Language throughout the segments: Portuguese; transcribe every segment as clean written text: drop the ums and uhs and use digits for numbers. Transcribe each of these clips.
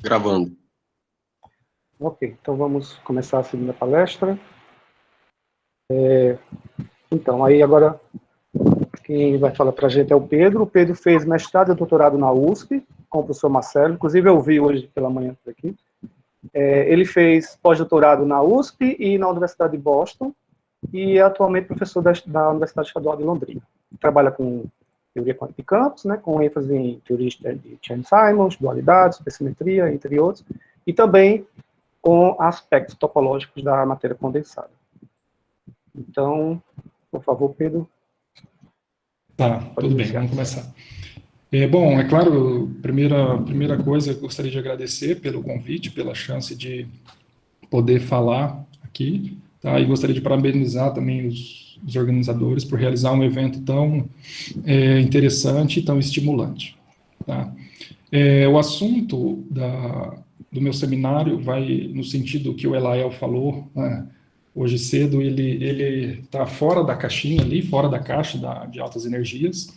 Gravando. Ok, então vamos começar a segunda palestra. Então, aí agora, quem vai falar para a gente é o Pedro. O Pedro fez mestrado e doutorado na USP, com o professor Marcelo, inclusive eu vi hoje pela manhã por aqui. Ele fez pós-doutorado na USP e na Universidade de Boston, e é atualmente professor da Universidade Estadual de Londrina. Trabalha com teoria quântica de campos, né, com ênfase em teoria de Chern-Simons, dualidades, supersimetria, entre outros, e também com aspectos topológicos da matéria condensada. Então, por favor, Pedro. Tá, tudo bem, vamos começar. Bom, é claro, primeira coisa, eu gostaria de agradecer pelo convite, pela chance de poder falar aqui, tá? E gostaria de parabenizar também os organizadores por realizar um evento tão interessante e tão estimulante, tá? O assunto do meu seminário vai no sentido que o Elael falou, né? Hoje cedo, ele está fora da caixinha ali, fora da caixa de altas energias,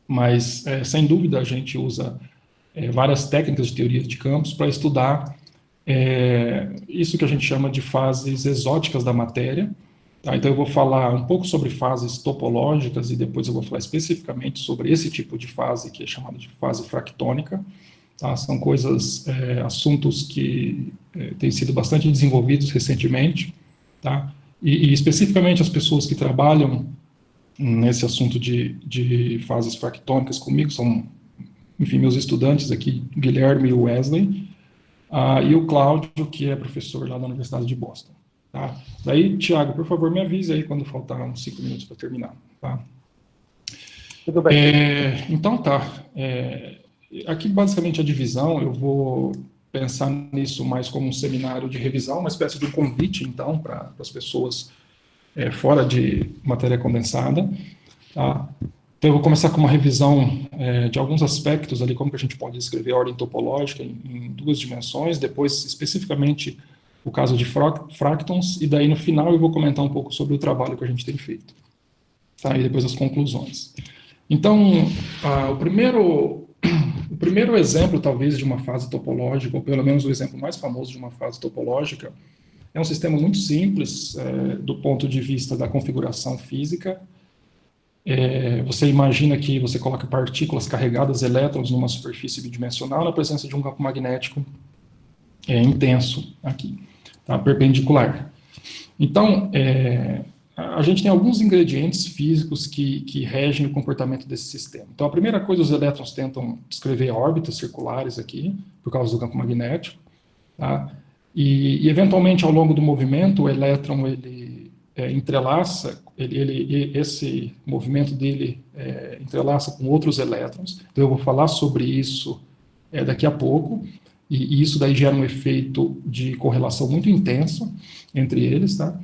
mas, sem dúvida, a gente usa várias técnicas de teoria de campos para estudar isso que a gente chama de fases exóticas da matéria. Tá? Então, eu vou falar um pouco sobre fases topológicas e depois eu vou falar especificamente sobre esse tipo de fase, que é chamada de fase fractônica. Tá? São assuntos que têm sido bastante desenvolvidos recentemente. Tá? E especificamente as pessoas que trabalham nesse assunto de fases fractônicas comigo são, enfim, meus estudantes aqui, Guilherme e Wesley, e o Cláudio, que é professor lá da Universidade de Boston. Tá? Daí, Tiago, por favor, me avise aí quando faltar uns 5 minutos para terminar. Tá? Tudo bem. Então, tá. Aqui, basicamente, a divisão, eu vou pensar nisso mais como um seminário de revisão, uma espécie de convite, então, para as pessoas fora de matéria condensada. Tá? Então, eu vou começar com uma revisão de alguns aspectos ali, como que a gente pode descrever a ordem topológica em 2 dimensões, depois, especificamente, o caso de fractons, e daí, no final, eu vou comentar um pouco sobre o trabalho que a gente tem feito. Tá? E depois as conclusões. Então, o primeiro exemplo, talvez, de uma fase topológica, ou pelo menos o exemplo mais famoso de uma fase topológica, é um sistema muito simples do ponto de vista da configuração física. Você imagina que você coloca partículas carregadas, elétrons, numa superfície bidimensional na presença de um campo magnético intenso aqui, tá? Perpendicular. Então, a gente tem alguns ingredientes físicos que regem o comportamento desse sistema. Então, a primeira coisa, os elétrons tentam descrever órbitas circulares aqui, por causa do campo magnético, tá? E, eventualmente, ao longo do movimento, o elétron, ele entrelaça, esse movimento dele entrelaça com outros elétrons. Então, eu vou falar sobre isso daqui a pouco, e isso daí gera um efeito de correlação muito intenso entre eles, tá?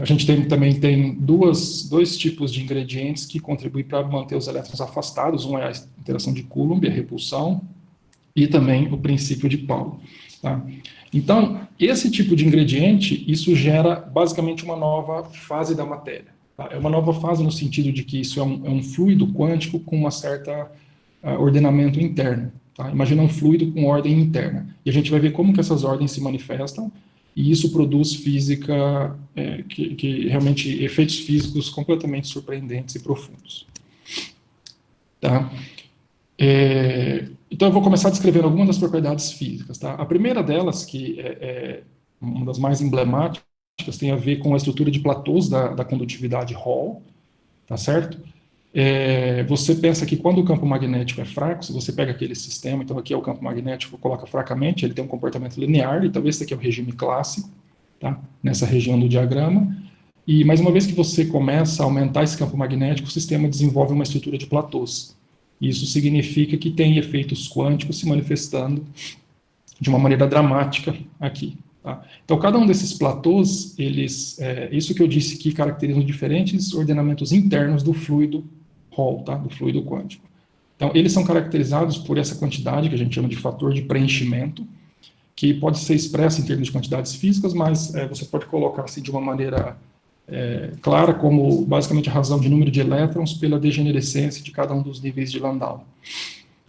A gente também tem dois tipos de ingredientes que contribuem para manter os elétrons afastados. Um é a interação de Coulomb, a repulsão, e também o princípio de Pauli. Tá? Então, esse tipo de ingrediente, isso gera basicamente uma nova fase da matéria. Tá? É uma nova fase no sentido de que isso é um fluido quântico com uma certa ordenamento interno. Tá? Imagina um fluido com ordem interna. E a gente vai ver como que essas ordens se manifestam, e isso produz física, que realmente, efeitos físicos completamente surpreendentes e profundos. Tá? Então, eu vou começar descrevendo algumas das propriedades físicas. Tá? A primeira delas, que é uma das mais emblemáticas, tem a ver com a estrutura de platôs da condutividade Hall, tá certo? Você pensa que quando o campo magnético é fraco, se você pega aquele sistema, então aqui é o campo magnético, coloca fracamente, ele tem um comportamento linear, então esse aqui é o regime clássico, tá? Nessa região do diagrama, e mais uma vez que você começa a aumentar esse campo magnético, o sistema desenvolve uma estrutura de platôs. Isso significa que tem efeitos quânticos se manifestando de uma maneira dramática aqui. Tá? Então, cada um desses platôs, isso que eu disse que caracterizam diferentes ordenamentos internos do fluido Hall, tá? Do fluido quântico. Então, eles são caracterizados por essa quantidade que a gente chama de fator de preenchimento, que pode ser expressa em termos de quantidades físicas, mas você pode colocar assim de uma maneira clara como basicamente a razão de número de elétrons pela degenerescência de cada um dos níveis de Landau.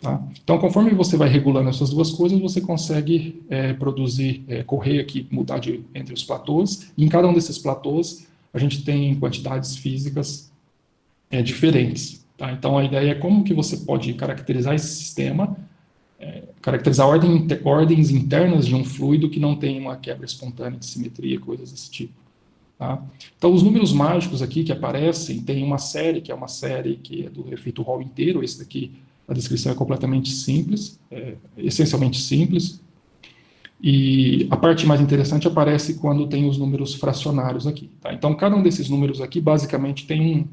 Tá? Então, conforme você vai regulando essas duas coisas, você consegue correr aqui, mudar entre os platôs, e em cada um desses platôs, a gente tem quantidades físicas diferentes. Tá? Então, a ideia é como que você pode caracterizar esse sistema, caracterizar ordens internas de um fluido que não tem uma quebra espontânea de simetria, coisas desse tipo. Tá? Então, os números mágicos aqui que aparecem, tem uma série que é do efeito Hall inteiro. Esse daqui, a descrição é completamente simples, essencialmente simples, e a parte mais interessante aparece quando tem os números fracionários aqui. Tá? Então, cada um desses números aqui, basicamente, tem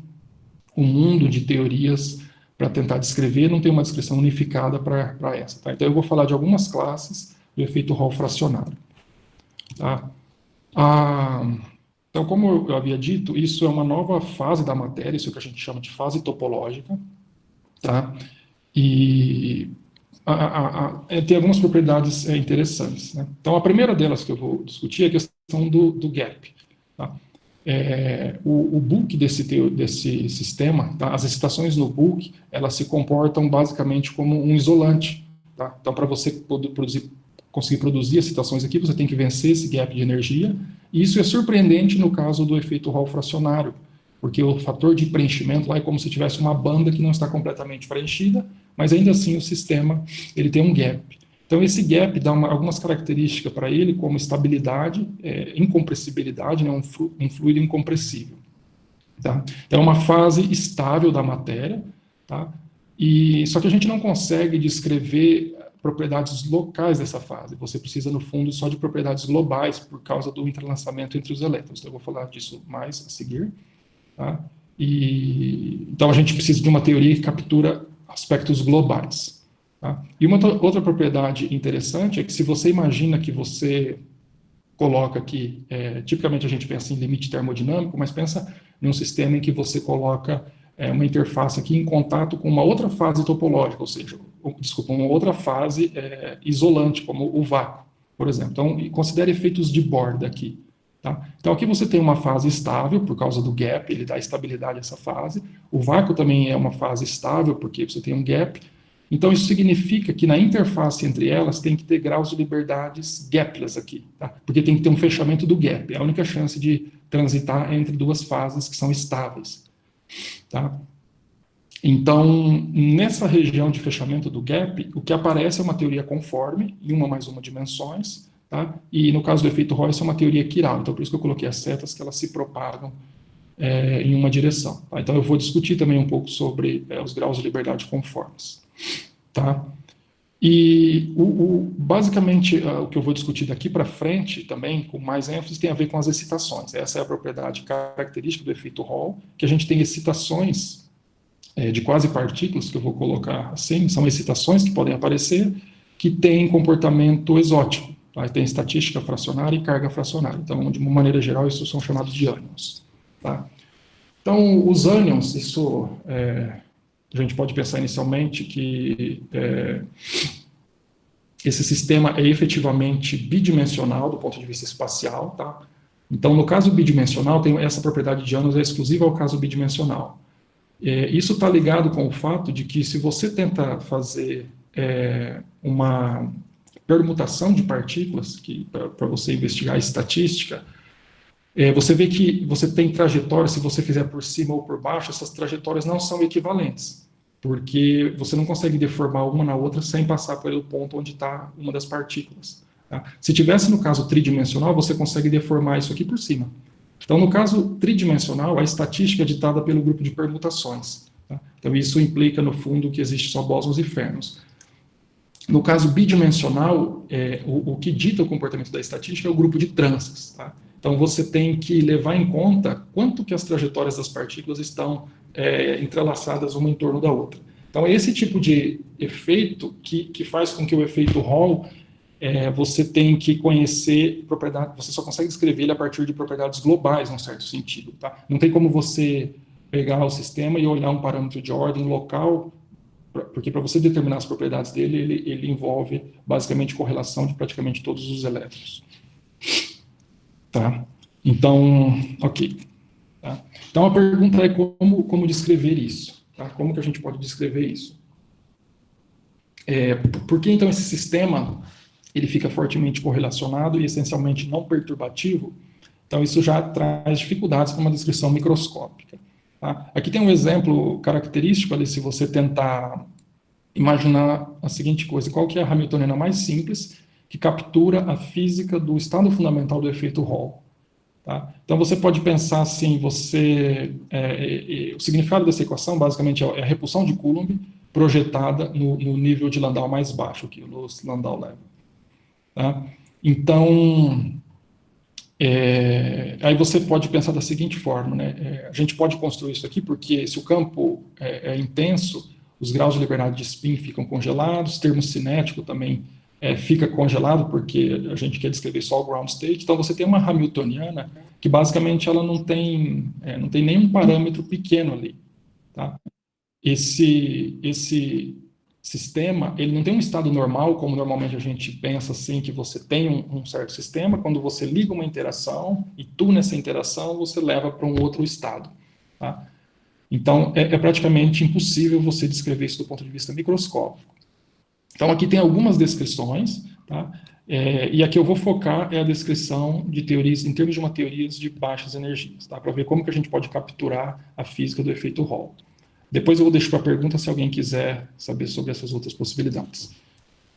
um mundo de teorias para tentar descrever, não tem uma descrição unificada para essa. Tá? Então, eu vou falar de algumas classes do efeito Hall fracionário. Tá? Então, como eu havia dito, isso é uma nova fase da matéria, isso é o que a gente chama de fase topológica, tá? E tem algumas propriedades interessantes, né? Então, a primeira delas que eu vou discutir é a questão do gap. Tá? O bulk desse sistema, tá? As excitações no bulk, elas se comportam basicamente como um isolante. Tá? Então, para você conseguir produzir excitações aqui, você tem que vencer esse gap de energia, e isso é surpreendente no caso do efeito Hall fracionário, porque o fator de preenchimento lá é como se tivesse uma banda que não está completamente preenchida, mas ainda assim o sistema ele tem um gap. Então esse gap dá algumas características para ele, como estabilidade, incompressibilidade, né, um fluido incompressível. Tá? Então é uma fase estável da matéria, tá? Só que a gente não consegue descrever propriedades locais dessa fase. Você precisa, no fundo, só de propriedades globais por causa do entrelaçamento entre os elétrons. Então, eu vou falar disso mais a seguir. Tá? Então, a gente precisa de uma teoria que captura aspectos globais. Tá? E uma outra propriedade interessante é que se você imagina que você coloca aqui, tipicamente a gente pensa em limite termodinâmico, mas pensa em um sistema em que você coloca uma interface aqui em contato com uma outra fase topológica, ou seja, uma outra fase isolante, como o vácuo, por exemplo. Então, considere efeitos de borda aqui. Tá? Então, aqui você tem uma fase estável, por causa do gap, ele dá estabilidade a essa fase. O vácuo também é uma fase estável, porque você tem um gap. Então, isso significa que na interface entre elas tem que ter graus de liberdades gapless aqui, tá? Porque tem que ter um fechamento do gap. É a única chance de transitar entre duas fases que são estáveis. Tá? Então, nessa região de fechamento do gap, o que aparece é uma teoria conforme, em uma mais uma dimensões, tá? E no caso do efeito Hall, isso é uma teoria quiral. Então, por isso que eu coloquei as setas, que elas se propagam em uma direção. Tá? Então, eu vou discutir também um pouco sobre os graus de liberdade conformes. Tá? E basicamente o que eu vou discutir daqui para frente também, com mais ênfase, tem a ver com as excitações. Essa é a propriedade característica do efeito Hall, que a gente tem excitações de quase partículas, que eu vou colocar assim, são excitações que podem aparecer, que têm comportamento exótico. Tá? Tem estatística fracionária e carga fracionária. Então, de uma maneira geral, isso são chamados de ânions. Tá? Então, os ânions, isso... a gente pode pensar inicialmente que esse sistema é efetivamente bidimensional do ponto de vista espacial. Tá? Então, no caso bidimensional, tem essa propriedade de ânions é exclusiva ao caso bidimensional. Isso está ligado com o fato de que se você tenta fazer uma permutação de partículas, para você investigar a estatística, você vê que você tem trajetórias, se você fizer por cima ou por baixo, essas trajetórias não são equivalentes, porque você não consegue deformar uma na outra sem passar pelo ponto onde está uma das partículas. Tá? Se tivesse no caso tridimensional, você consegue deformar isso aqui por cima. Então, no caso tridimensional, a estatística é ditada pelo grupo de permutações. Tá? Então, isso implica, no fundo, que existe só bósons e férmions. No caso bidimensional, o que dita o comportamento da estatística é o grupo de tranças. Tá? Então, você tem que levar em conta quanto que as trajetórias das partículas estão entrelaçadas uma em torno da outra. Então, esse tipo de efeito que faz com que o efeito Hall... você tem que conhecer propriedades, você só consegue descrever ele a partir de propriedades globais, num certo sentido. Tá? Não tem como você pegar o sistema e olhar um parâmetro de ordem local, porque para você determinar as propriedades dele, ele envolve basicamente correlação de praticamente todos os elétrons. Tá? Então, ok. Tá? Então a pergunta é como descrever isso? Tá? Como que a gente pode descrever isso? Por que então esse sistema ele fica fortemente correlacionado e essencialmente não perturbativo? Então isso já traz dificuldades para uma descrição microscópica. Tá? Aqui tem um exemplo característico ali, se você tentar imaginar a seguinte coisa: qual que é a hamiltoniana mais simples que captura a física do estado fundamental do efeito Hall? Tá? Então você pode pensar assim, o significado dessa equação basicamente é a repulsão de Coulomb projetada no nível de Landau mais baixo, aqui, o lowest Landau level. Tá? Então, aí você pode pensar da seguinte forma, né? A gente pode construir isso aqui porque se o campo é intenso, os graus de liberdade de spin ficam congelados, o termo cinético também fica congelado porque a gente quer descrever só o ground state. Então você tem uma hamiltoniana que basicamente ela não tem nenhum parâmetro pequeno ali. Tá? Esse sistema, ele não tem um estado normal, como normalmente a gente pensa assim, que você tem um certo sistema, quando você liga uma interação e tuna essa interação, você leva para um outro estado. Tá? Então, é praticamente impossível você descrever isso do ponto de vista microscópico. Então, aqui tem algumas descrições, tá? E aqui eu vou focar a descrição de teorias, em termos de uma teorias de baixas energias, tá? Para ver como que a gente pode capturar a física do efeito Hall. Depois eu vou deixar para a pergunta se alguém quiser saber sobre essas outras possibilidades.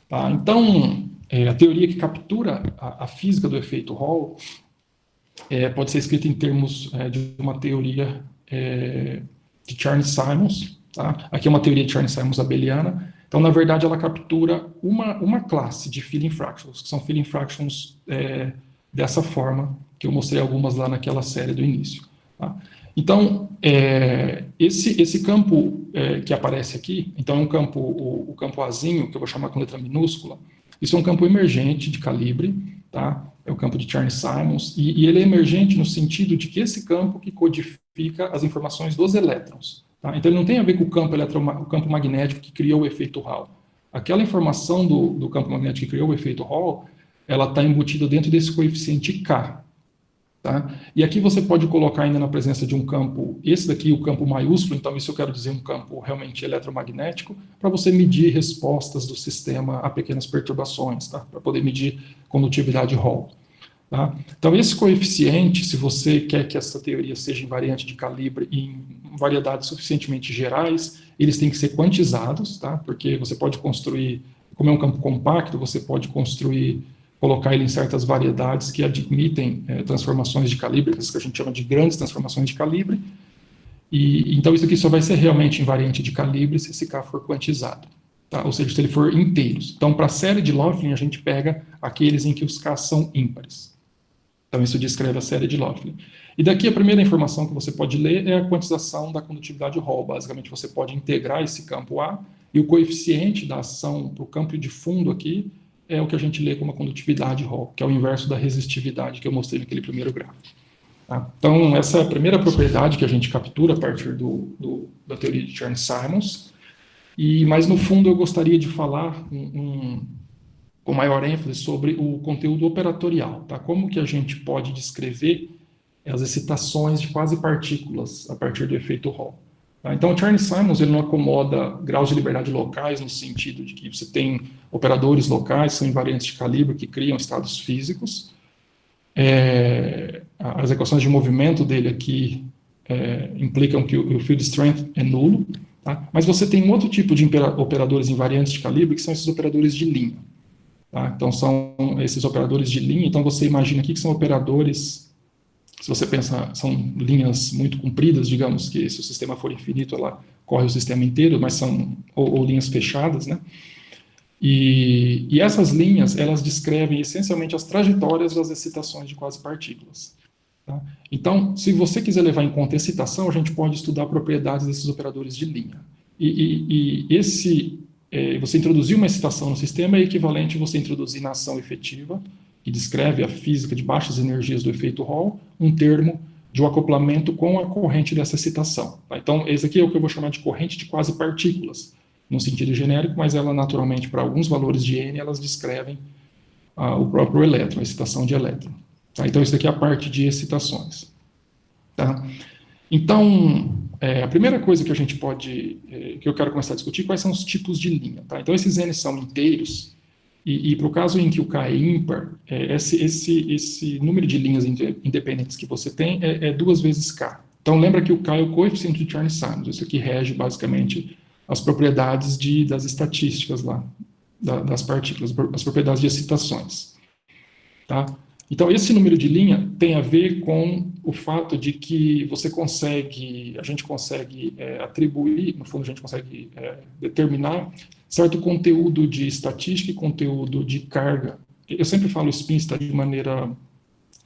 Tá? Então, a teoria que captura a física do efeito Hall pode ser escrita em termos de uma teoria de Chern-Simons. Tá? Aqui é uma teoria de Chern-Simons abeliana. Então, na verdade, ela captura uma classe de filling fractions, que são filling fractions dessa forma, que eu mostrei algumas lá naquela série do início. Tá? Então, esse campo que aparece aqui, então é um campo, o campo azinho, que eu vou chamar com letra minúscula, isso é um campo emergente de calibre, tá? É o campo de Chern-Simons, e ele é emergente no sentido de que esse campo que codifica as informações dos elétrons. Tá? Então, ele não tem a ver com o campo magnético que criou o efeito Hall. Aquela informação do campo magnético que criou o efeito Hall, ela está embutida dentro desse coeficiente K. Tá? E aqui você pode colocar ainda na presença de um campo, esse daqui, o campo maiúsculo, então isso eu quero dizer um campo realmente eletromagnético, para você medir respostas do sistema a pequenas perturbações, tá? Para poder medir condutividade Hall. Tá? Então esse coeficiente, se você quer que essa teoria seja invariante de calibre e em variedades suficientemente gerais, eles têm que ser quantizados, tá? Porque você pode construir, como é um campo compacto, você pode colocar ele em certas variedades que admitem transformações de calibre, que a gente chama de grandes transformações de calibre, e então isso aqui só vai ser realmente invariante de calibre se esse K for quantizado, tá? Ou seja, se ele for inteiros. Então, para a série de Laughlin, a gente pega aqueles em que os K são ímpares. Então, isso descreve a série de Laughlin. E daqui a primeira informação que você pode ler é a quantização da condutividade Hall. Basicamente, você pode integrar esse campo A, e o coeficiente da ação para o campo de fundo aqui é o que a gente lê como a condutividade Hall, que é o inverso da resistividade que eu mostrei naquele primeiro gráfico. Tá? Então, essa é a primeira propriedade que a gente captura a partir da teoria de Chern-Simons. Mas, no fundo, eu gostaria de falar com maior ênfase sobre o conteúdo operatorial. Tá? Como que a gente pode descrever as excitações de quase-partículas a partir do efeito Hall. Tá? Então, o Chern-Simons ele não acomoda graus de liberdade locais, no sentido de que você tem operadores locais, são invariantes de calibre, que criam estados físicos. As equações de movimento dele aqui implicam que o field strength é nulo. Tá? Mas você tem um outro tipo de operadores invariantes de calibre, que são esses operadores de linha. Tá? Então, são esses operadores de linha. Então, você imagina aqui que são operadores... Se você pensa, são linhas muito compridas, digamos que se o sistema for infinito, ela corre o sistema inteiro, mas são ou linhas fechadas, né? E essas linhas, elas descrevem essencialmente as trajetórias das excitações de quase-partículas. Tá? Então, se você quiser levar em conta excitação, a gente pode estudar propriedades desses operadores de linha. Você introduzir uma excitação no sistema é equivalente a você introduzir na ação efetiva, que descreve a física de baixas energias do efeito Hall, um termo de um acoplamento com a corrente dessa excitação. Tá? Então, esse aqui é o que eu vou chamar de corrente de quase-partículas, no sentido genérico, mas ela, naturalmente, para alguns valores de N, elas descrevem o próprio elétron, a excitação de elétron. Tá? Então, isso daqui é a parte de excitações. Tá? Então, a primeira coisa que a gente pode, que eu quero começar a discutir, quais são os tipos de linha, tá? Então, esses N são inteiros, e para o caso em que o K é ímpar, esse número de linhas independentes que você tem é 2 vezes K. Então, lembra que o K é o coeficiente de Chern-Simons, isso aqui rege, basicamente, as propriedades das estatísticas lá, das partículas, as propriedades de excitações. Tá? Então, esse número de linha tem a ver com o fato de que a gente consegue atribuir, no fundo, a gente consegue determinar certo conteúdo de estatística e conteúdo de carga. Eu sempre falo spin está de maneira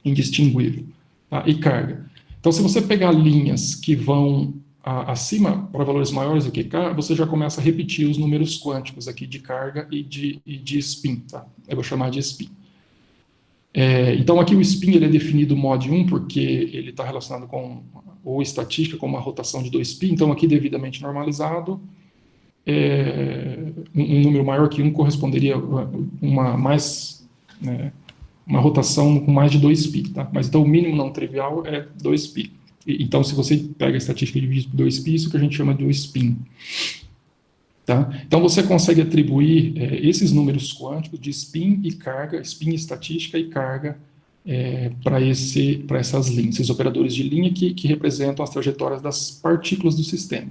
indistinguível, tá? E carga. Então, se você pegar linhas que vão acima para valores maiores do que K, você já começa a repetir os números quânticos aqui de carga e de spin. Tá? Eu vou chamar de spin. Então, aqui o spin ele é definido mod 1 porque ele está relacionado com ou estatística, com uma rotação de 2π. Então, aqui devidamente normalizado, um número maior que 1 corresponderia a uma rotação com mais de 2π. Tá? Mas então o mínimo não trivial é 2π. Então, se você pega a estatística e divide por 2π, isso que a gente chama de spin. Tá? Então, você consegue atribuir esses números quânticos de spin e carga, spin estatística e carga, para essas linhas, esses operadores de linha que representam as trajetórias das partículas do sistema.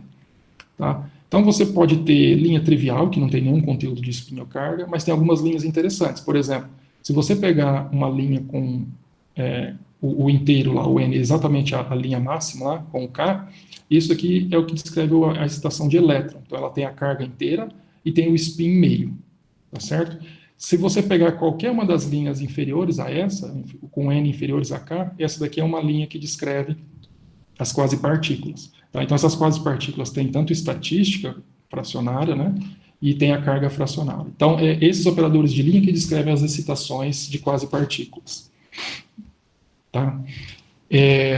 Tá? Então, você pode ter linha trivial, que não tem nenhum conteúdo de spin ou carga, mas tem algumas linhas interessantes. Por exemplo, se você pegar uma linha com o inteiro lá, o N, exatamente a linha máxima lá, com o K, isso aqui é o que descreve a excitação de elétron. Então, ela tem a carga inteira e tem o spin meio, tá certo? Se você pegar qualquer uma das linhas inferiores a essa, com N inferiores a K, essa daqui é uma linha que descreve as quasi-partículas. Tá? Então, essas quasi-partículas têm tanto estatística fracionária, né, e tem a carga fracionária. Então, esses operadores de linha que descrevem as excitações de quasi-partículas. Tá?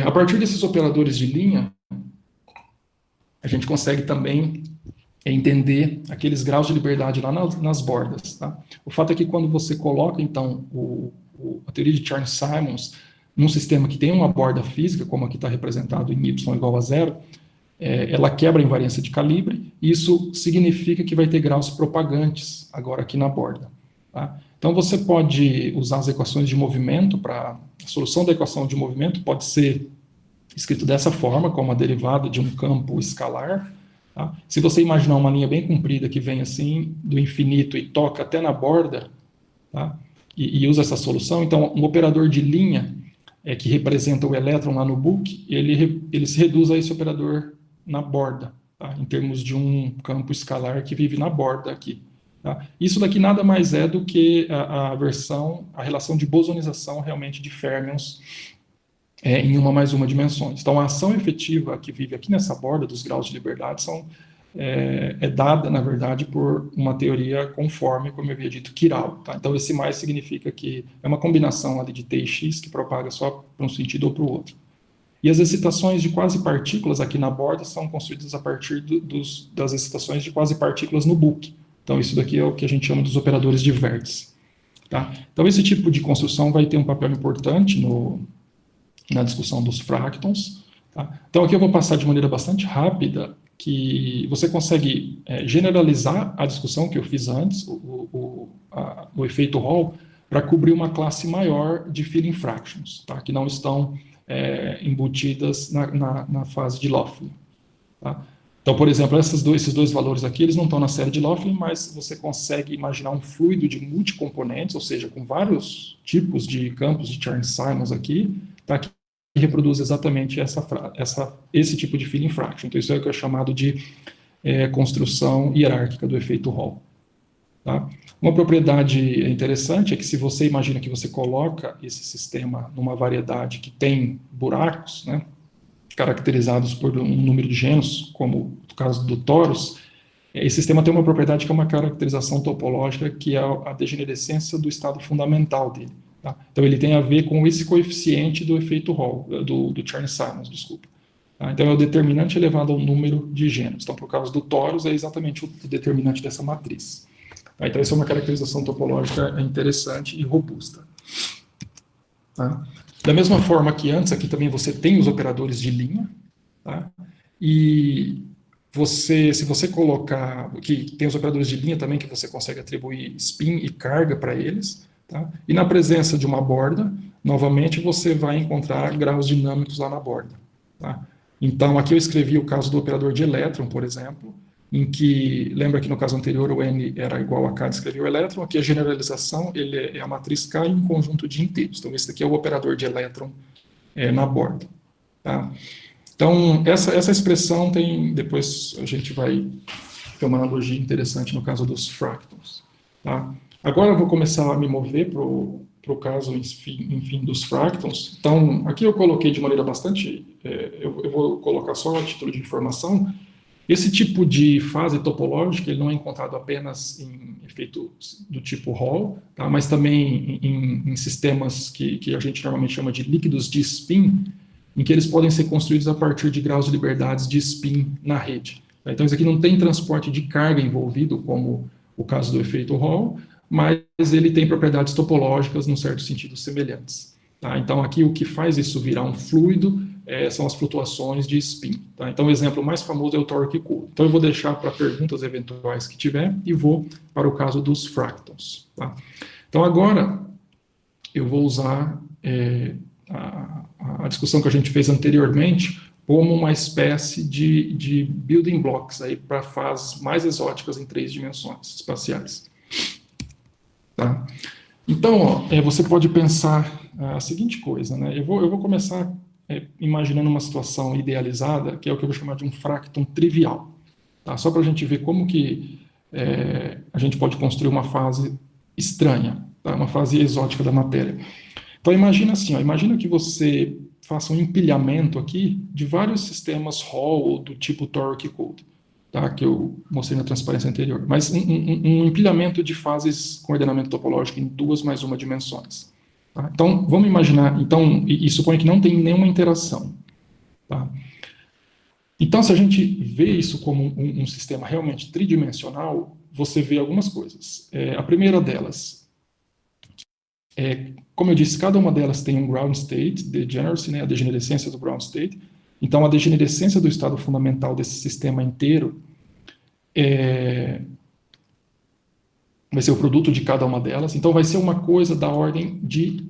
A partir desses operadores de linha, a gente consegue também entender aqueles graus de liberdade lá nas bordas. Tá? O fato é que quando você coloca, então, a teoria de Chern-Simons num sistema que tem uma borda física, como aqui está representado em y igual a 0, ela quebra a invariância de calibre, e isso significa que vai ter graus propagantes agora aqui na borda. Tá? Então, você pode usar as equações de movimento para... A solução da equação de movimento pode ser escrito dessa forma, como a derivada de um campo escalar. Tá? Se você imaginar uma linha bem comprida que vem assim do infinito e toca até na borda, tá? e usa essa solução, então um operador de linha que representa o elétron lá no book, ele se reduz a esse operador na borda, tá? Em termos de um campo escalar que vive na borda aqui. Tá? Isso daqui nada mais é do que a relação de bosonização realmente de férmions em uma mais uma dimensões. Então, a ação efetiva que vive aqui nessa borda dos graus de liberdade é dada, na verdade, por uma teoria conforme, como eu havia dito, quiral. Tá? Então, esse mais significa que é uma combinação ali de T e X que propaga só para um sentido ou para o outro. E as excitações de quasi-partículas aqui na borda são construídas a partir das excitações de quasi-partículas no book. Então, isso daqui é o que a gente chama dos operadores de vértice. Tá? Então, esse tipo de construção vai ter um papel importante na discussão dos fractons. Tá? Então, aqui eu vou passar de maneira bastante rápida, que você consegue generalizar a discussão que eu fiz antes, o efeito Hall, para cobrir uma classe maior de filling fractions, tá? Que não estão embutidas na fase de Laughlin. Tá? Então, por exemplo, esses dois valores aqui, eles não estão na série de Laughlin, mas você consegue imaginar um fluido de multicomponentes, ou seja, com vários tipos de campos de Chern-Simons aqui, tá? Que reproduz exatamente esse tipo de filling fraction. Então, isso é o que é chamado de construção hierárquica do efeito Hall. Tá? Uma propriedade interessante é que se você imagina que você coloca esse sistema numa variedade que tem buracos, né, caracterizados por um número de gênios, como no caso do torus, esse sistema tem uma propriedade que é uma caracterização topológica, que é a degenerescência do estado fundamental dele. Tá? Então, ele tem a ver com esse coeficiente do efeito Hall, do Chern-Simons, desculpa. Tá? Então, é o determinante elevado ao número de gênios. Então, por causa do torus, é exatamente o determinante dessa matriz. Tá? Então, essa é uma caracterização topológica interessante e robusta. Tá? Da mesma forma que antes, aqui também você tem os operadores de linha. Tá? e se você colocar, que tem os operadores de linha também, que você consegue atribuir spin e carga para eles, tá? E na presença de uma borda, novamente você vai encontrar graus dinâmicos lá na borda, tá? Então, aqui eu escrevi o caso do operador de elétron, por exemplo, em que, lembra que no caso anterior o n era igual a k, descrevi o elétron, aqui a generalização ele é a matriz K em um conjunto de inteiros. Então, esse aqui é o operador de elétron na borda, tá? Então, essa expressão tem, depois a gente vai ter uma analogia interessante no caso dos fractals, tá? Agora eu vou começar a me mover para o caso, enfim, dos fractals. Então, aqui eu coloquei de maneira bastante, eu vou colocar só a título de informação. Esse tipo de fase topológica ele não é encontrado apenas em efeitos do tipo Hall, tá? Mas também em sistemas que a gente normalmente chama de líquidos de spin, em que eles podem ser construídos a partir de graus de liberdades de spin na rede. Tá? Então, isso aqui não tem transporte de carga envolvido, como o caso do efeito Hall, mas ele tem propriedades topológicas, num certo sentido, semelhantes. Tá? Então, aqui o que faz isso virar um fluido são as flutuações de spin. Tá? Então, o exemplo mais famoso é o torque cool. Então, eu vou deixar para perguntas eventuais que tiver e vou para o caso dos fractals. Tá? Então, agora, eu vou usar a discussão que a gente fez anteriormente como uma espécie de building blocks para fases mais exóticas em 3 dimensões espaciais. Tá? Então, ó, você pode pensar a seguinte coisa, né? Eu vou começar imaginando uma situação idealizada, que é o que eu vou chamar de um fracton trivial. Tá? Só para a gente ver como que a gente pode construir uma fase estranha, tá? Uma fase exótica da matéria. Então, imagina assim, ó, imagina que você faça um empilhamento aqui de vários sistemas Hall do tipo Torque Code, tá? Que eu mostrei na transparência anterior. Mas um empilhamento de fases com ordenamento topológico em 2 mais 1 dimensões. Tá? Então, vamos imaginar, então, e suponha que não tem nenhuma interação. Tá? Então, se a gente vê isso como um sistema realmente tridimensional, você vê algumas coisas. A primeira delas como eu disse, cada uma delas tem um ground state, degeneracy, né, a degenerescência do ground state. Então, a degenerescência do estado fundamental desse sistema inteiro vai ser o produto de cada uma delas. Então, vai ser uma coisa da ordem de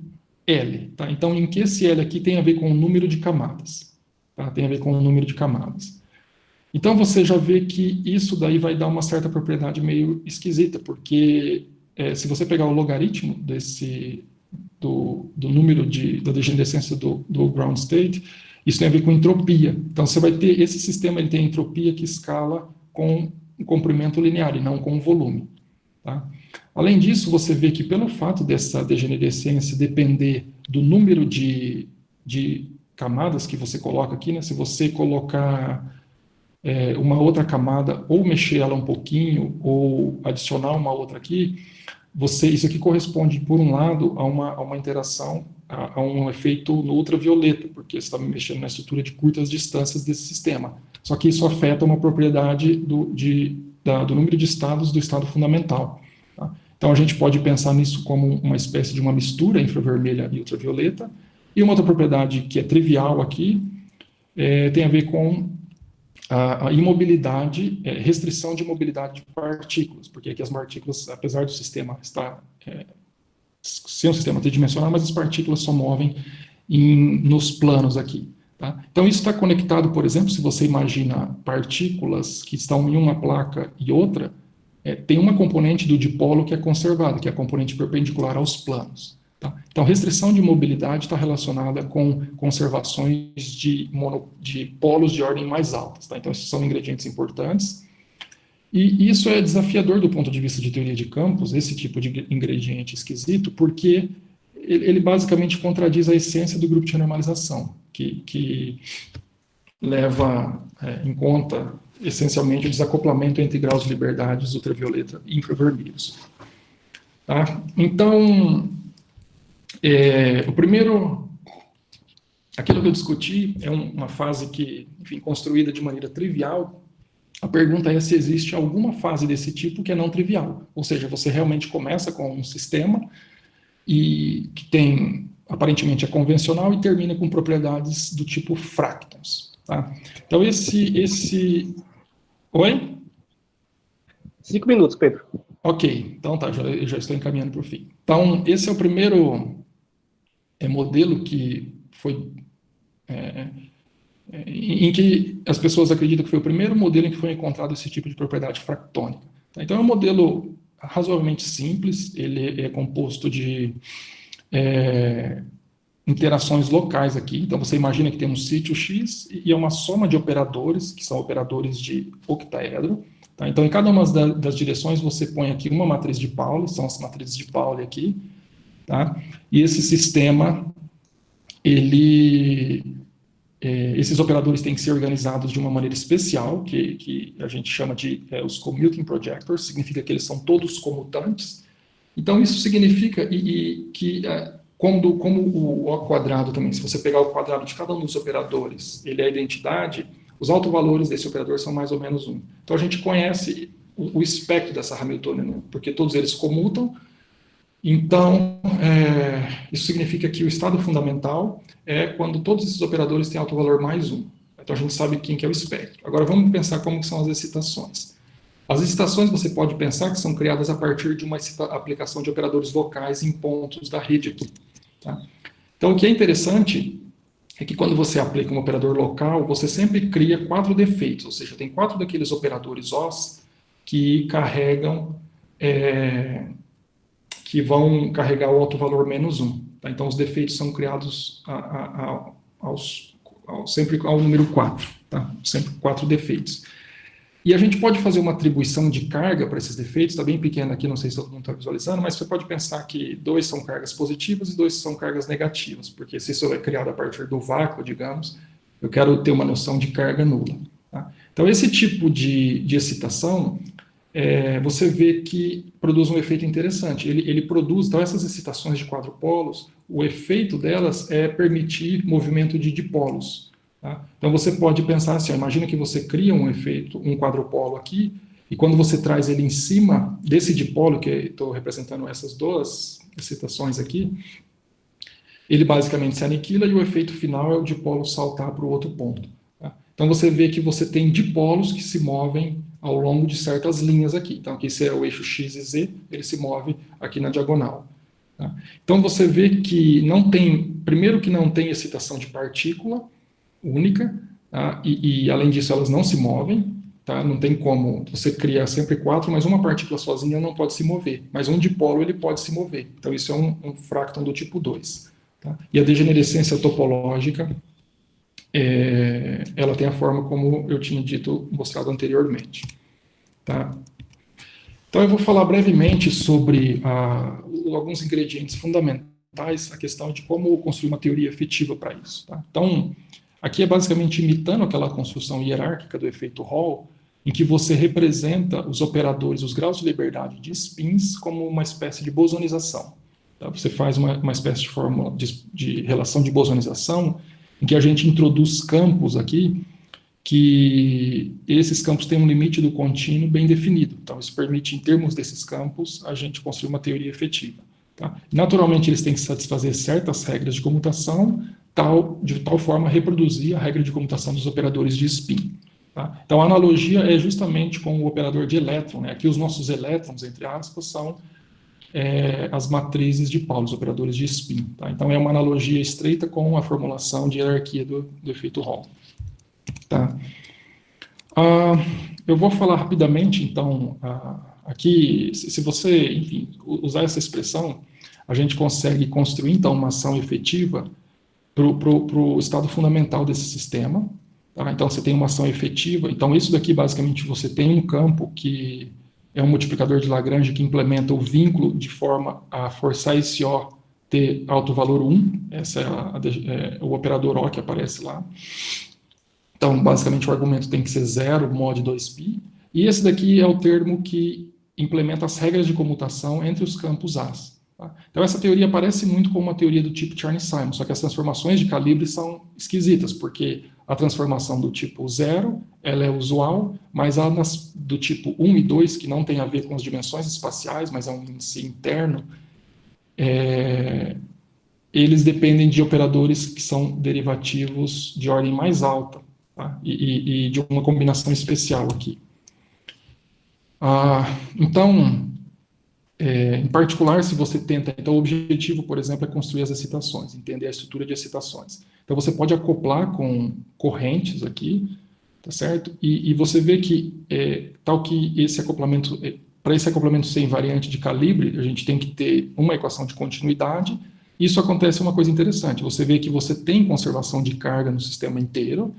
L. Tá? Então, em que esse L aqui tem a ver com o número de camadas? Tá? Tem a ver com o número de camadas. Então, você já vê que isso daí vai dar uma certa propriedade meio esquisita, porque se você pegar o logaritmo do número da degenerescência do ground state, isso tem a ver com entropia. Então, você vai ter, esse sistema ele tem entropia que escala com um comprimento linear e não com volume. Tá? Além disso, você vê que pelo fato dessa degenerescência depender do número de camadas que você coloca aqui, né? Se você colocar uma outra camada, ou mexer ela um pouquinho, ou adicionar uma outra aqui, isso aqui corresponde, por um lado, a uma interação, a um efeito no ultravioleta, porque você está mexendo na estrutura de curtas distâncias desse sistema. Só que isso afeta uma propriedade do número de estados do estado fundamental. Tá? Então, a gente pode pensar nisso como uma espécie de uma mistura infravermelha e ultravioleta. E uma outra propriedade que é trivial aqui, tem a ver com a imobilidade, restrição de mobilidade de partículas, porque aqui as partículas, apesar do sistema ser um sistema tridimensional, mas as partículas só movem nos planos aqui. Tá? Então, isso está conectado, por exemplo, se você imagina partículas que estão em uma placa e outra, tem uma componente do dipolo que é conservada, que é a componente perpendicular aos planos. Tá? Então, restrição de mobilidade está relacionada com conservações de polos de ordem mais altas. Tá? Então, esses são ingredientes importantes. E isso é desafiador do ponto de vista de teoria de campos, esse tipo de ingrediente esquisito, porque ele basicamente contradiz a essência do grupo de normalização, que leva em conta, essencialmente, o desacoplamento entre graus de liberdades ultravioleta e infravermelhos. Tá? Então, o primeiro, aquilo que eu discuti é uma fase que, enfim, construída de maneira trivial. A pergunta é se existe alguma fase desse tipo que é não trivial, ou seja, você realmente começa com um sistema e que tem, aparentemente é convencional e termina com propriedades do tipo fractons. Tá? Então, Oi? 5 minutos, Pedro. Ok, então tá, eu já estou encaminhando para o fim. Então, esse é o primeiro modelo que foi em que as pessoas acreditam que foi o primeiro modelo em que foi encontrado esse tipo de propriedade fractônica. Tá? Então, é um modelo razoavelmente simples, ele é composto de interações locais aqui. Então, você imagina que tem um sítio X e é uma soma de operadores, que são operadores de octaedro. Tá? Então, em cada uma das direções, você põe aqui uma matriz de Pauli, são as matrizes de Pauli aqui. Tá? E esse sistema, esses operadores têm que ser organizados de uma maneira especial, que a gente chama de os commuting projectors, significa que eles são todos comutantes. Então, isso significa que como o O quadrado também, se você pegar o quadrado de cada um dos operadores, ele é a identidade, os autovalores desse operador são mais ou menos 1. Então, a gente conhece o espectro dessa Hamiltoniana, né? Porque todos eles comutam. Então, isso significa que o estado fundamental é quando todos esses operadores têm autovalor mais 1. Então, a gente sabe quem que é o espectro. Agora, vamos pensar como que são as excitações. As excitações você pode pensar que são criadas a partir de uma aplicação de operadores locais em pontos da rede aqui. Tá? Então, o que é interessante é que quando você aplica um operador local, você sempre cria 4 defeitos, ou seja, tem 4 daqueles operadores OS que carregam, que vão carregar o autovalor menos 1. Tá? Então, os defeitos são criados sempre ao número 4, tá? Sempre 4 defeitos. E a gente pode fazer uma atribuição de carga para esses defeitos, está bem pequena aqui, não sei se todo mundo está visualizando, mas você pode pensar que 2 são cargas positivas e 2 são cargas negativas, porque se isso é criado a partir do vácuo, digamos, eu quero ter uma noção de carga nula. Tá? Então, esse tipo de excitação, você vê que produz um efeito interessante. Ele produz, então, essas excitações de quadrupolos, o efeito delas é permitir movimento de dipolos. Tá? Então, você pode pensar assim, imagina que você cria um efeito, um quadrupolo aqui, e quando você traz ele em cima desse dipolo, que estou representando essas 2 excitações aqui, ele basicamente se aniquila e o efeito final é o dipolo saltar para o outro ponto. Tá? Então, você vê que você tem dipolos que se movem ao longo de certas linhas aqui. Então, aqui esse é o eixo X e Z, ele se move aqui na diagonal. Tá? Então, você vê que primeiro que não tem excitação de partícula única, tá? Além disso elas não se movem, tá? Não tem como, você cria sempre 4, mas uma partícula sozinha não pode se mover, mas um dipolo ele pode se mover, então isso é um fracton do tipo 2. Tá? E a degenerescência topológica, ela tem a forma como eu tinha mostrado anteriormente. Tá? Então eu vou falar brevemente sobre alguns ingredientes fundamentais, a questão de como construir uma teoria efetiva para isso. Tá? Então, aqui é basicamente imitando aquela construção hierárquica do efeito Hall, em que você representa os operadores, os graus de liberdade de spins, como uma espécie de bosonização. Tá? Você faz uma espécie de fórmula de relação de bosonização, em que a gente introduz campos aqui, que esses campos têm um limite do contínuo bem definido. Então, isso permite, em termos desses campos, a gente construir uma teoria efetiva. Tá? Naturalmente, eles têm que satisfazer certas regras de comutação, de tal forma a reproduzir a regra de comutação dos operadores de spin. Tá? Então, a analogia é justamente com o operador de elétron. Né? Aqui, os nossos elétrons, entre aspas, são as matrizes de Pauli, os operadores de spin. Tá? Então, é uma analogia estreita com a formulação de hierarquia do efeito Hall. Tá? Eu vou falar rapidamente, então, aqui, se você, enfim, usar essa expressão, a gente consegue construir, então, uma ação efetiva para o estado fundamental desse sistema. Tá? Então, você tem uma ação efetiva. Então, isso daqui, basicamente, você tem um campo que é um multiplicador de Lagrange que implementa o vínculo de forma a forçar esse O ter alto valor 1. Esse é o operador O que aparece lá. Então, basicamente, o argumento tem que ser 0 mod 2π. E esse daqui é o termo que implementa as regras de comutação entre os campos As. Tá? Então, essa teoria parece muito com uma teoria do tipo Chern-Simons, só que as transformações de calibre são esquisitas, porque a transformação do tipo 0, ela é usual, mas a do tipo 1 e 2, que não tem a ver com as dimensões espaciais, mas é um índice interno, eles dependem de operadores que são derivativos de ordem mais alta. tá? E de uma combinação especial aqui. Então, em particular, se você tenta... Então, o objetivo, por exemplo, é construir as excitações, entender a estrutura de excitações. Então, você pode acoplar com correntes aqui, tá certo? E você vê que, tal que esse acoplamento... Para esse acoplamento ser invariante de calibre, a gente tem que ter uma equação de continuidade. Isso acontece uma coisa interessante. Você vê que você tem conservação de carga no sistema inteiro,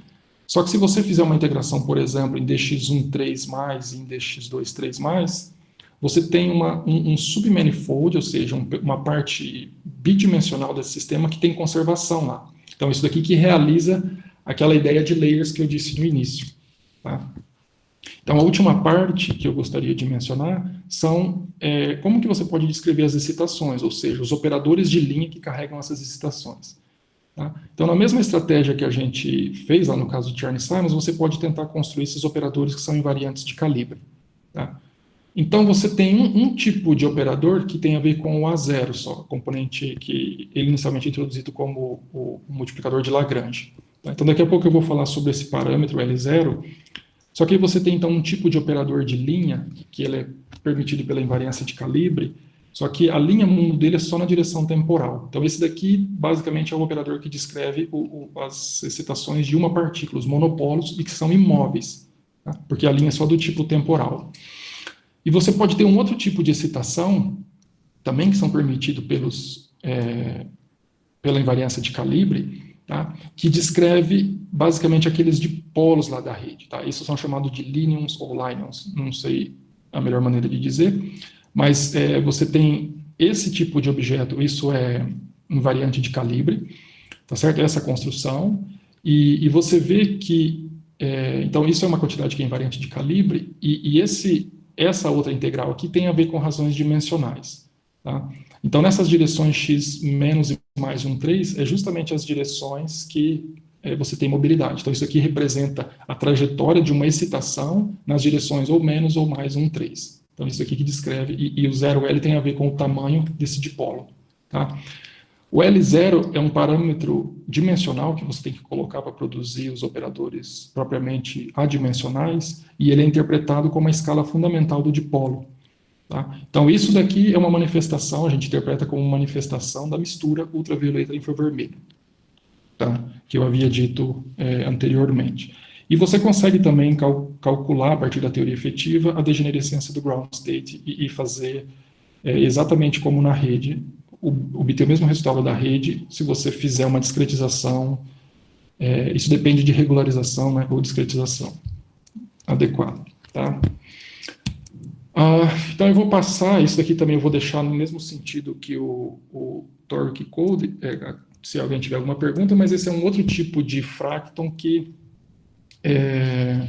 só que se você fizer uma integração, por exemplo, em dx1 3+, e em dx2 3+, você tem um submanifold, ou seja, uma parte bidimensional desse sistema que tem conservação lá. Então, isso daqui que realiza aquela ideia de layers que eu disse no início, tá? Então, a última parte que eu gostaria de mencionar são como que você pode descrever as excitações, ou seja, os operadores de linha que carregam essas excitações. Tá? Então, na mesma estratégia que a gente fez lá no caso de Chern-Simons, você pode tentar construir esses operadores que são invariantes de calibre. Tá? Então, você tem um tipo de operador que tem a ver com o A0 só, componente que ele inicialmente é introduzido como o multiplicador de Lagrange. Tá? Então, daqui a pouco eu vou falar sobre esse parâmetro L0, só que aí você tem, então, um tipo de operador de linha, que ele é permitido pela invariância de calibre, só que a linha mundo dele é só na direção temporal. Então, esse daqui, basicamente, é o operador que descreve as excitações de uma partícula, os monopolos, e que são imóveis, tá? Porque a linha é só do tipo temporal. E você pode ter um outro tipo de excitação, também que são permitidos pela invariância de calibre, tá? Que descreve basicamente aqueles dipolos lá da rede. Tá? Isso são chamados de lineons ou linions, não sei a melhor maneira de dizer, mas você tem esse tipo de objeto, isso é invariante de calibre, tá certo? Essa construção, e você vê que, então isso é uma quantidade que é invariante de calibre, e essa outra integral aqui tem a ver com razões dimensionais, tá? Então, nessas direções x menos e mais 1, 3, é justamente as direções que você tem mobilidade. Então, isso aqui representa a trajetória de uma excitação nas direções ou menos ou mais 1, 3. Então, isso aqui que descreve, e o 0L tem a ver com o tamanho desse dipolo. Tá? O L0 é um parâmetro dimensional que você tem que colocar para produzir os operadores propriamente adimensionais, e ele é interpretado como a escala fundamental do dipolo. Tá? Então, isso daqui é uma manifestação, a gente interpreta como uma manifestação da mistura ultravioleta e infravermelho, tá? Que eu havia dito anteriormente. E você consegue também calcular, a partir da teoria efetiva, a degenerescência do ground state e fazer exatamente como na rede, obter o mesmo resultado da rede se você fizer uma discretização, isso depende de regularização, né, ou discretização adequada. Tá? Então eu vou passar, isso daqui também eu vou deixar no mesmo sentido que o Torque Code, se alguém tiver alguma pergunta, mas esse é um outro tipo de fracton que é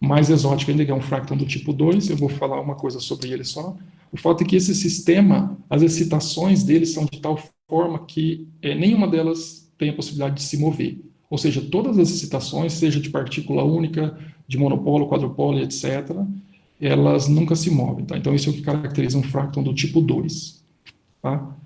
mais exótico ainda, que é um fracton do tipo 2, eu vou falar uma coisa sobre ele só. O fato é que esse sistema, as excitações dele são de tal forma que nenhuma delas tem a possibilidade de se mover. Ou seja, todas as excitações, seja de partícula única, de monopolo, quadrupolo, etc., elas nunca se movem. Tá? Então, isso é o que caracteriza um fracton do tipo 2. Tá?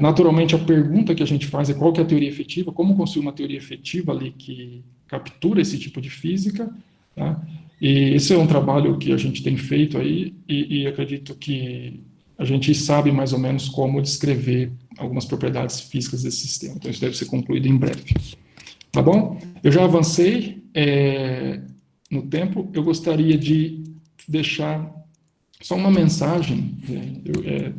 Naturalmente, a pergunta que a gente faz é qual que é a teoria efetiva, como construir uma teoria efetiva ali que captura esse tipo de física. Tá? E esse é um trabalho que a gente tem feito aí, e acredito que a gente sabe mais ou menos como descrever algumas propriedades físicas desse sistema. Então, isso deve ser concluído em breve. Tá bom? Eu já avancei no tempo, eu gostaria de deixar só uma mensagem,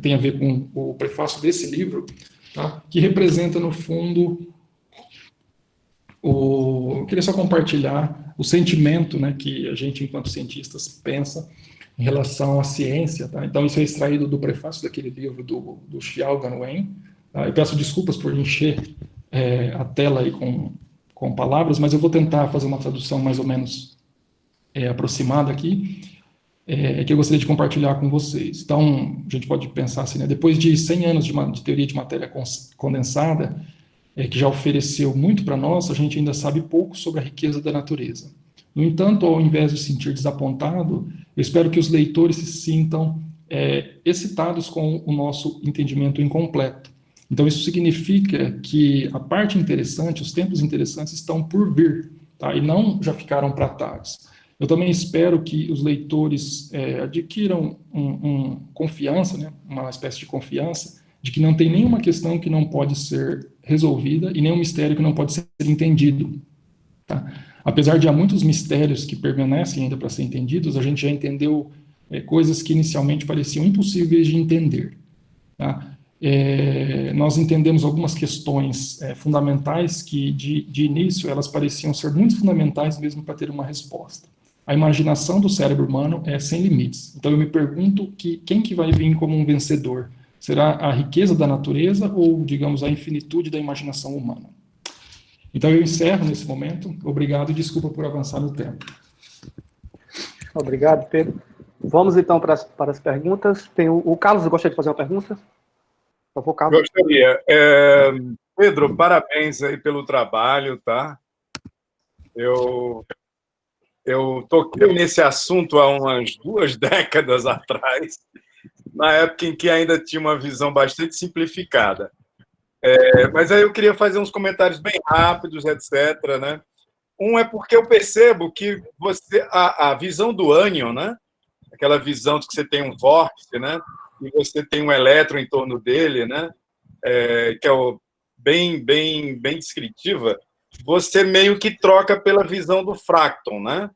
tem a ver com o prefácio desse livro, tá? Que representa, no fundo, eu queria só compartilhar o sentimento, né, que a gente, enquanto cientistas, pensa em relação à ciência. Tá? Então, isso é extraído do prefácio daquele livro do Xiao Ganwen. Tá? Eu peço desculpas por encher a tela aí com palavras, mas eu vou tentar fazer uma tradução mais ou menos aproximada aqui, que eu gostaria de compartilhar com vocês. Então, a gente pode pensar assim, né, depois de 100 anos de teoria de matéria condensada, que já ofereceu muito para nós, a gente ainda sabe pouco sobre a riqueza da natureza. No entanto, ao invés de se sentir desapontado, eu espero que os leitores se sintam excitados com o nosso entendimento incompleto. Então, isso significa que a parte interessante, os tempos interessantes estão por vir, tá? E não já ficaram tratados. Eu também espero que os leitores adquiram confiança, né, uma espécie de confiança, de que não tem nenhuma questão que não pode ser resolvida e nenhum mistério que não pode ser entendido. Tá? Apesar de há muitos mistérios que permanecem ainda para ser entendidos, a gente já entendeu coisas que inicialmente pareciam impossíveis de entender. Tá? Nós entendemos algumas questões fundamentais que, de início, elas pareciam ser muito fundamentais mesmo para ter uma resposta. A imaginação do cérebro humano é sem limites. Então eu me pergunto quem que vai vir como um vencedor? Será a riqueza da natureza ou, digamos, a infinitude da imaginação humana? Então eu encerro nesse momento. Obrigado e desculpa por avançar no tempo. Obrigado, Pedro. Vamos então para as perguntas. Tem o Carlos, gostaria de fazer uma pergunta? Por favor, Carlos. Gostaria. Pedro, parabéns aí pelo trabalho, tá? Eu toquei nesse assunto há umas 2 décadas atrás, na época em que ainda tinha uma visão bastante simplificada. Mas aí eu queria fazer uns comentários bem rápidos, etc., né? Um é porque eu percebo que a visão do ânion, né? Aquela visão de que você tem um vórtice, né? E você tem um elétron em torno dele, né? Que é bem descritiva. Você meio que troca pela visão do fracton, né?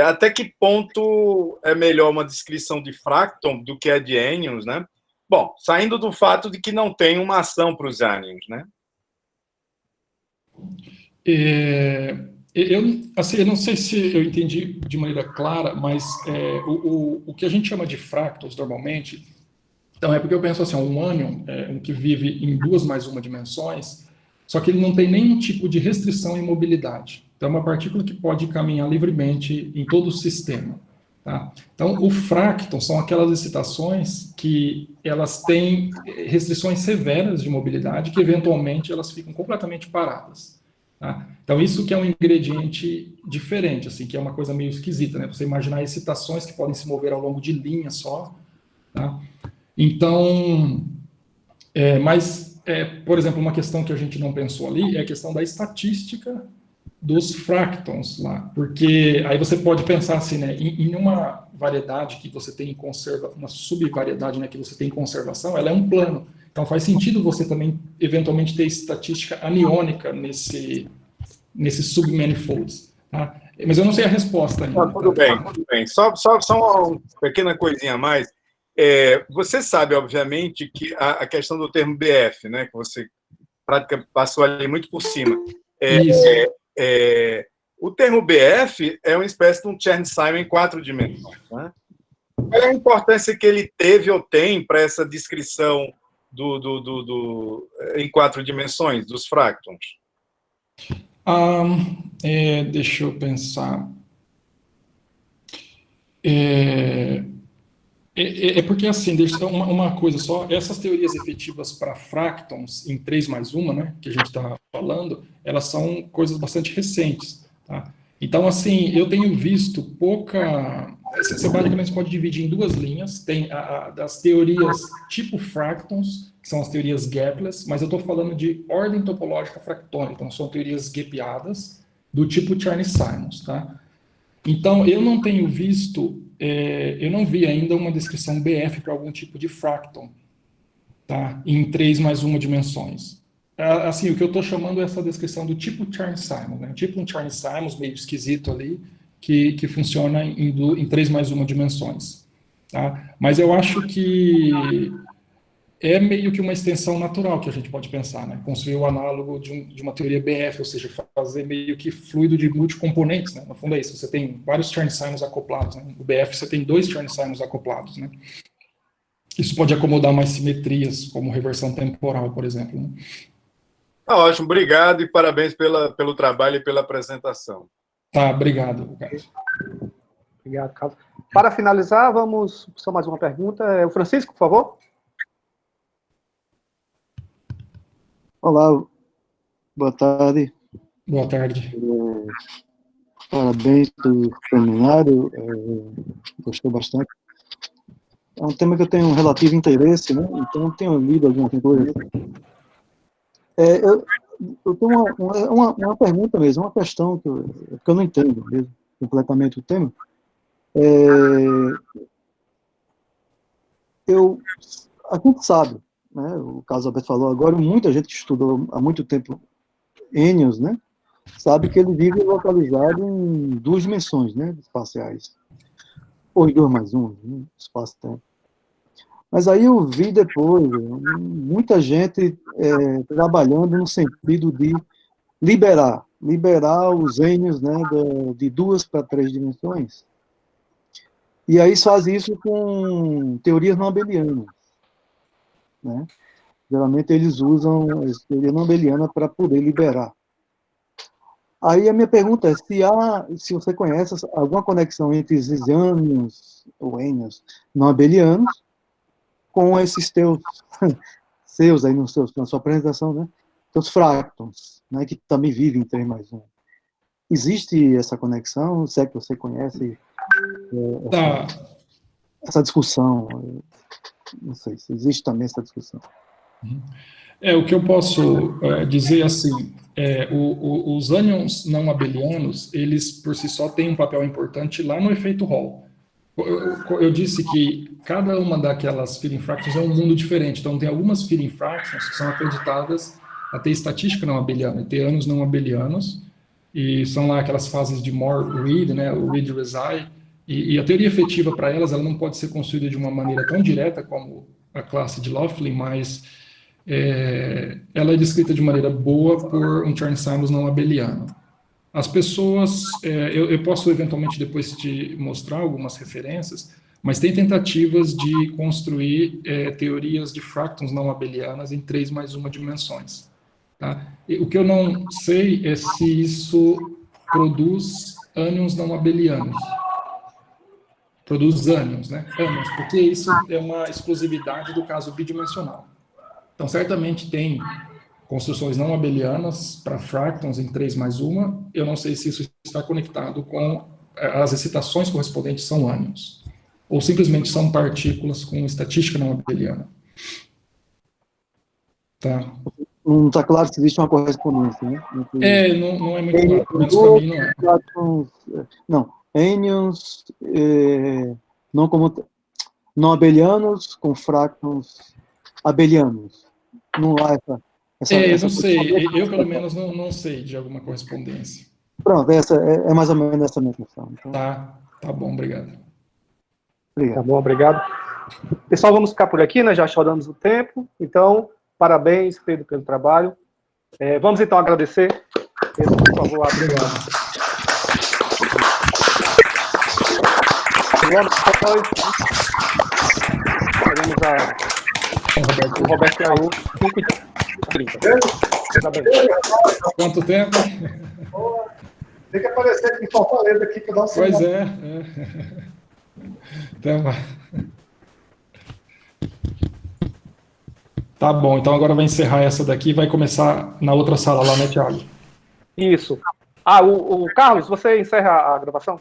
Até que ponto é melhor uma descrição de fracton do que a de ânions, né? Bom, saindo do fato de que não tem uma ação para os ânions, né? Eu não sei se eu entendi de maneira clara, mas o que a gente chama de fractals normalmente, então é porque eu penso assim, um ânion um que vive em 2 mais 1 dimensões, só que ele não tem nenhum tipo de restrição em mobilidade. Então é uma partícula que pode caminhar livremente em todo o sistema. Tá? Então o fracton são aquelas excitações que elas têm restrições severas de mobilidade, que eventualmente elas ficam completamente paradas. Tá? Então, isso que é um ingrediente diferente, assim, que é uma coisa meio esquisita, né? Você imaginar excitações que podem se mover ao longo de linhas só. Tá? Então, por exemplo, uma questão que a gente não pensou ali é a questão da estatística dos fractons lá, porque aí você pode pensar assim, né, em uma variedade que você tem uma subvariedade, né, que você tem em conservação, ela é um plano. Então faz sentido você também eventualmente ter estatística aniônica nesse submanifolds, tá? Mas eu não sei a resposta ainda. Tudo bem. Só uma pequena coisinha a mais. Você sabe, obviamente, que a questão do termo BF, né, que você praticamente passou ali muito por cima. Isso. O termo BF é uma espécie de um Chern-Simon em 4 dimensões. Né? Qual é a importância que ele teve ou tem para essa descrição em 4 dimensões dos fractons? Deixa eu pensar. Porque, assim, uma coisa só, essas teorias efetivas para fractons em 3 mais 1, né, que a gente está falando, elas são coisas bastante recentes. Tá? Então, assim, eu tenho visto pouca... Você basicamente pode dividir em 2 linhas. Tem das teorias tipo fractons, que são as teorias gapless, mas eu estou falando de ordem topológica fractônica, então são teorias gapeadas do tipo Chern-Simons, tá? Então, eu não tenho visto, eu não vi ainda uma descrição BF para algum tipo de fracton, tá? Em 3 mais 1 dimensões. Assim, o que eu estou chamando é essa descrição do tipo Chern-Simons, né? Tipo um Chern-Simons meio esquisito ali, que funciona em 3 mais 1 dimensões. Tá? Mas eu acho que é meio que uma extensão natural que a gente pode pensar, né? Construir o análogo de uma teoria BF, ou seja, fazer meio que fluido de multicomponentes, né? No fundo é isso, você tem vários Chern-Simons acoplados, né? No BF você tem 2 Chern-Simons acoplados, né? Isso pode acomodar mais simetrias, como reversão temporal, por exemplo. Né? Ótimo, obrigado e parabéns pelo trabalho e pela apresentação. Tá, obrigado, Carlos. Obrigado, Carlos. Para finalizar, vamos só mais uma pergunta. O Francisco, por favor. Olá, boa tarde. Boa tarde. Parabéns pelo seminário, gostei bastante. É um tema que eu tenho um relativo interesse, né? Então tenho lido alguma coisa. eu tenho uma pergunta mesmo, uma questão que eu não entendo mesmo completamente o tema. A gente sabe, né, o caso Alberto falou agora, muita gente que estudou há muito tempo Ennius, né, sabe que ele vive localizado em 2 dimensões, né, espaciais, ou em 2 mais 1, né, espaço-tempo. Mas aí eu vi depois muita gente trabalhando no sentido de liberar os Ennius, né, de 2 para 3 dimensões. E aí faz isso com teorias não abelianas, né? Geralmente eles usam a teoria não abeliana para poder liberar. Aí a minha pergunta é se você conhece alguma conexão entre esses Ennius ou Ennius não abelianos com esses seus aí na sua apresentação, né? Teus fractons, né? Que também vivem em 3 mais 1. Existe essa conexão? Se é que você conhece essa discussão? Não sei se existe também essa discussão. O que eu posso dizer assim, os ânions não abelianos, eles por si só têm um papel importante lá no efeito Hall. Eu disse que cada uma daquelas Feeling Fractions é um mundo diferente, então tem algumas Feeling Fractions que são acreditadas a ter estatística não abeliana, ter ânions não abelianos, e são lá aquelas fases de Moore-Reed, né, o Reed-Rezai, e a teoria efetiva para elas, ela não pode ser construída de uma maneira tão direta como a classe de Laughlin, mas ela é descrita de maneira boa por um Chern-Simons não abeliano. As pessoas, eu posso eventualmente depois te mostrar algumas referências, mas tem tentativas de construir teorias de fractons não abelianas em 3 mais 1 dimensões. Tá? O que eu não sei é se isso produz ânions não abelianos. Produz ânions, né? Ânions, porque isso é uma exclusividade do caso bidimensional. Então, certamente tem construções não abelianas para fractons em 3 mais 1. Eu não sei se isso está conectado com as excitações correspondentes são ânions. Ou simplesmente são partículas com estatística não abeliana. Tá? Não está claro se existe uma correspondência, né? Não é muito claro. Pelo menos para mim não é. Não, Ennions não abelianos com fractons abelianos. Não há essa não sei. Eu, pelo menos, não sei de alguma correspondência. Pronto, essa é mais ou menos essa minha questão. Então... Tá bom, obrigado. Tá bom, obrigado. Pessoal, vamos ficar por aqui, né? Já choramos o tempo. Então, parabéns, Pedro, pelo trabalho. Vamos, então, agradecer. Pedro, por favor, obrigado. Logo depois, teremos o Roberto Iaú, 5h30. Quanto tempo? Tem que aparecer aqui em Fortaleza aqui para dar um sinal. Pois é. Até mais. Tá bom, então agora vai encerrar essa daqui e vai começar na outra sala lá, né, Thiago? Isso. O Carlos, você encerra a gravação?